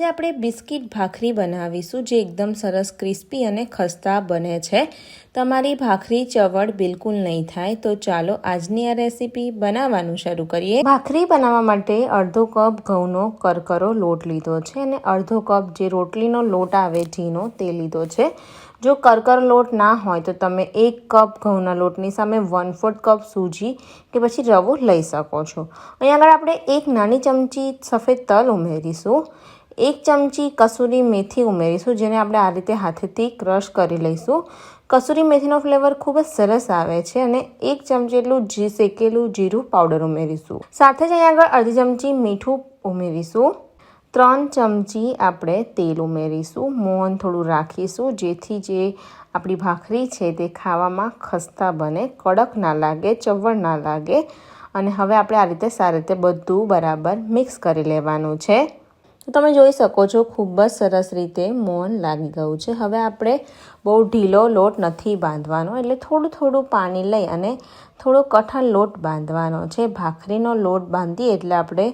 આજે આપણે બિસ્કિટ ભાખરી બનાવીશું જે એકદમ સરસ ક્રિસ્પી અને ખસ્તા બને છે। તમારી ભાખરી ચવડ બિલકુલ નહીં થાય। તો ચાલો આજની આ રેસીપી બનાવવાનું શરૂ કરીએ। ભાખરી બનાવવા માટે અડધો કપ ઘઉંનો કરકરો લોટ લીધો છે અને અડધો કપ જે રોટલીનો લોટ આવે ઘીનો તે લીધો છે। જો કરકરો લોટ ના હોય તો તમે 1 કપ ઘઉંના લોટની સામે 1/4 કપ સૂજી કે પછી રવો લઈ શકો છો। અહીં આગળ આપણે 1 નાની ચમચી સફેદ તલ ઉમેરીશું। 1 ચમચી કસૂરી મેથી ઉમેરીશું જેને આપણે આ રીતે હાથેથી ક્રશ કરી લઈશું। કસૂરી મેથીનો ફ્લેવર ખૂબ જ સરસ આવે છે અને 1 ચમચી એટલું શેકેલું જીરું પાવડર ઉમેરીશું। સાથે જ અહીં આગળ અડધી ચમચી મીઠું ઉમેરીશું। 3 ચમચી આપણે તેલ ઉમેરીશું। મોણ થોડું રાખીશું જેથી જે આપણી ભાખરી છે તે ખાવામાં ખસ્તા બને, કડક ના લાગે, ચવડ ના લાગે। અને હવે આપણે આ રીતે સારી રીતે બધું બરાબર મિક્સ કરી લેવાનું છે। તો તમે જોઈ શકો છો ખૂબ જ સરસ રીતે મોણ લાગી ગયું છે। હવે આપણે બહુ ઢીલો લોટ નથી બાંધવાનો, એટલે થોડું થોડું પાણી લઈ અને થોડો કઠણ લોટ બાંધવાનો છે। ભાખરીનો લોટ બાંધીએ એટલે આપણે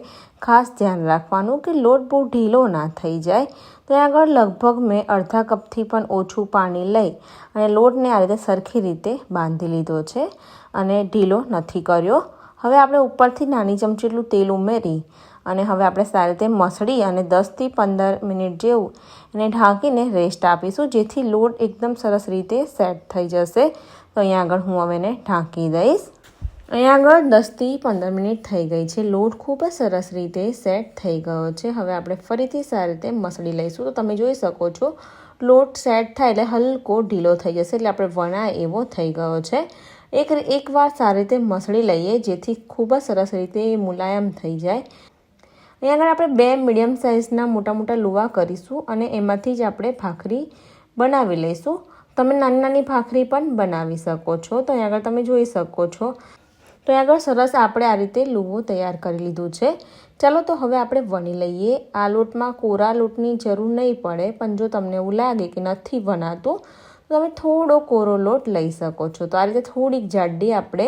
ખાસ ધ્યાન રાખવાનું કે લોટ બહુ ઢીલો ના થઈ જાય। તો આગળ લગભગ મેં અડધા કપથી પણ ઓછું પાણી લઈ અને લોટને આ રીતે સરખી રીતે બાંધી લીધો છે અને ઢીલો નથી કર્યો। હવે આપણે ઉપરથી નાની ચમચી એટલું તેલ ઉમેરી અને હવે આપણે સારી રીતે મસળી અને 10 થી 15 મિનિટ જેવું એને ઢાંકીને રેસ્ટ આપીશું જેથી લોટ એકદમ સરસ રીતે સેટ થઈ જશે। તો અહીંયા આગળ હું હવે એને ઢાંકી દઈશ। અહીંયા આગળ 10 થી 15 મિનિટ થઈ ગઈ છે। લોટ ખૂબ જ સરસ રીતે સેટ થઈ ગયો છે। હવે આપણે ફરીથી સારી રીતે મસળી લઈશું। તો તમે જોઈ શકો છો લોટ સેટ થાય એટલે હલકો ઢીલો થઈ જશે, એટલે આપણે વણાય એવો થઈ ગયો છે। એકવાર સારી રીતે મસળી લઈએ જેથી ખૂબ જ સરસ રીતે મુલાયમ થઈ જાય। અહીંયા આગળ આપણે 2 મીડિયમ સાઇઝના મોટા મોટા લુવા કરીશું અને એમાંથી જ આપણે ભાખરી બનાવી લઈશું। તમે નાની નાની ભાખરી પણ બનાવી શકો છો। તો અહીંયા આગળ તમે જોઈ શકો છો। તો અહીંયા આગળ સરસ આપણે આ રીતે લુવો તૈયાર કરી લીધું છે। ચાલો તો હવે આપણે વણી લઈએ। આ લોટમાં કોરા લોટની જરૂર નહીં પડે, પણ જો તમને એવું લાગે કે નથી વણાતું તો તમે થોડો કોરો લોટ લઈ શકો છો। તો આ રીતે થોડીક જાડી આપણે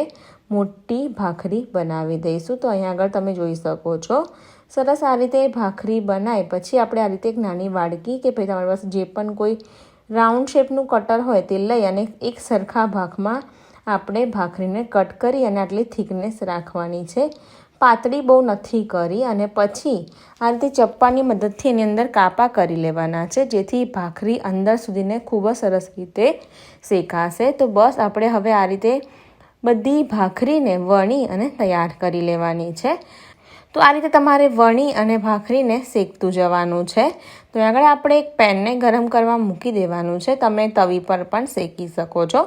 મોટી ભાખરી બનાવી દઈશું। તો અહીંયા આગળ તમે જોઈ શકો છો સરસ આ રીતે ભાખરી બનાય પછી આપણે આ રીતે એક નાની વાડકી કે પછી તમારી પાસે જે પણ કોઈ રાઉન્ડ શેપનું કટર હોય તે લઈ અને એક સરખા ભાગમાં આપણે ભાખરીને કટ કરી અને આટલી થિકનેસ રાખવાની છે। પાતળી બહુ નથી કરી અને પછી આ રીતે ચપ્પાની મદદથી એની અંદર કાપા કરી લેવાના છે જેથી ભાખરી અંદર સુધીને ખૂબ જ સરસ રીતે શેકાશે। તો બસ આપણે હવે આ રીતે બધી ભાખરીને વણી અને તૈયાર કરી લેવાની છે। તો આ રીતે તમારે વણી અને ભાખરીને શેકતું જવાનું છે। તો આગળ આપણે એક પેનને ગરમ કરવા મૂકી દેવાનું છે। તમે તવી પર પણ શેકી શકો છો।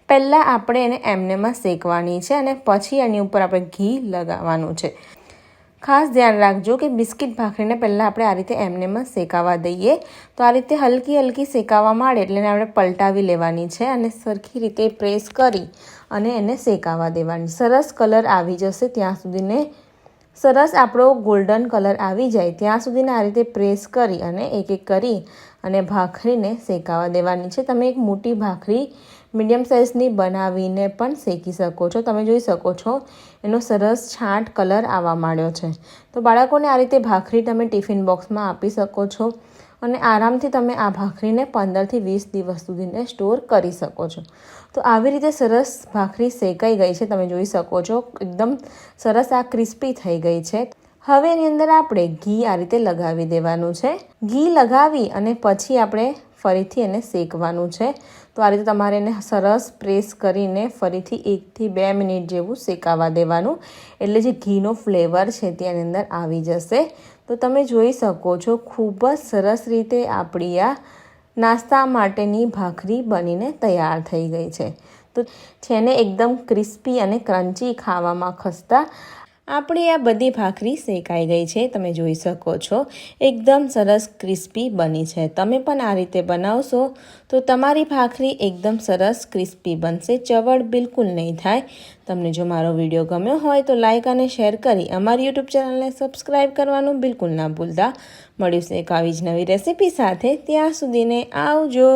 પહેલાં આપણે એને એમનેમાં શેકવાની છે અને પછી એની ઉપર આપણે ઘી લગાવવાનું છે। ખાસ ધ્યાન રાખજો કે બિસ્કિટ ભાખરીને પહેલાં આપણે આ રીતે એમનેમાં શેકાવા દઈએ। તો આ રીતે હલકી હલકી શેકાવા માંડે એટલે એને આપણે પલટાવી લેવાની છે અને સરખી રીતે પ્રેસ કરી અને એને શેકાવા દેવાની। સરસ કલર આવી જશે ત્યાં સુધીને, સરસ આપણો ગોલ્ડન કલર આવી જાય ત્યાં સુધીને આ રીતે પ્રેસ કરી અને એક એક કરી અને ભાખરીને શેકાવા દેવાની છે। તમે એક મોટી ભાખરી મીડિયમ સાઇઝની બનાવીને પણ શેકી શકો છો। તમે જોઈ શકો છો એનો સરસ છાંટ કલર આવવા માંડ્યો છે। તો બાળકોને આ રીતે ભાખરી તમે ટિફિન બોક્સમાં આપી શકો છો અને આરામથી તમે આ ભાખરીને 15 થી 20 દિવસ સુધીને સ્ટોર કરી શકો છો। તો આવી રીતે સરસ ભાખરી શેકાઈ ગઈ છે, તમે જોઈ શકો છો એકદમ સરસ આ ક્રિસ્પી થઈ ગઈ છે। હવે એની અંદર આપણે ઘી આ રીતે લગાવી દેવાનું છે। ઘી લગાવી અને પછી આપણે ફરીથી એને શેકવાનું છે। તો આ રીતે તમારે એને સરસ પ્રેસ કરીને ફરીથી 1 થી 2 મિનિટ જેવું શેકાવા દેવાનું, એટલે જે ઘીનો ફ્લેવર છે તે એની અંદર આવી જશે। તો તમે જોઈ શકો છો ખૂબ જ સરસ રીતે આપણી આ નાસ્તા માટેની ભાખરી બનીને તૈયાર થઈ ગઈ છે। તો છે ને એકદમ ક્રિસ્પી અને ક્રન્ચી, ખાવામાં ખસ્તા આપણી આ બધી ભાખરી શેકાઈ ગઈ છે। તમે જોઈ શકો છો એકદમ સરસ ક્રિસ્પી બની છે। તમે પણ આ રીતે બનાવશો તો તમારી ભાખરી એકદમ સરસ ક્રિસ્પી બનશે, ચવડ બિલકુલ નહીં થાય। તમને જો મારો વિડીયો ગમ્યો હોય તો લાઇક અને શેર કરી અમારી યુટ્યુબ ચેનલને સબસ્ક્રાઈબ કરવાનું બિલકુલ ના ભૂલતા। મળીશું એક આવી જ નવી રેસીપી સાથે, ત્યાં સુધીને આવજો।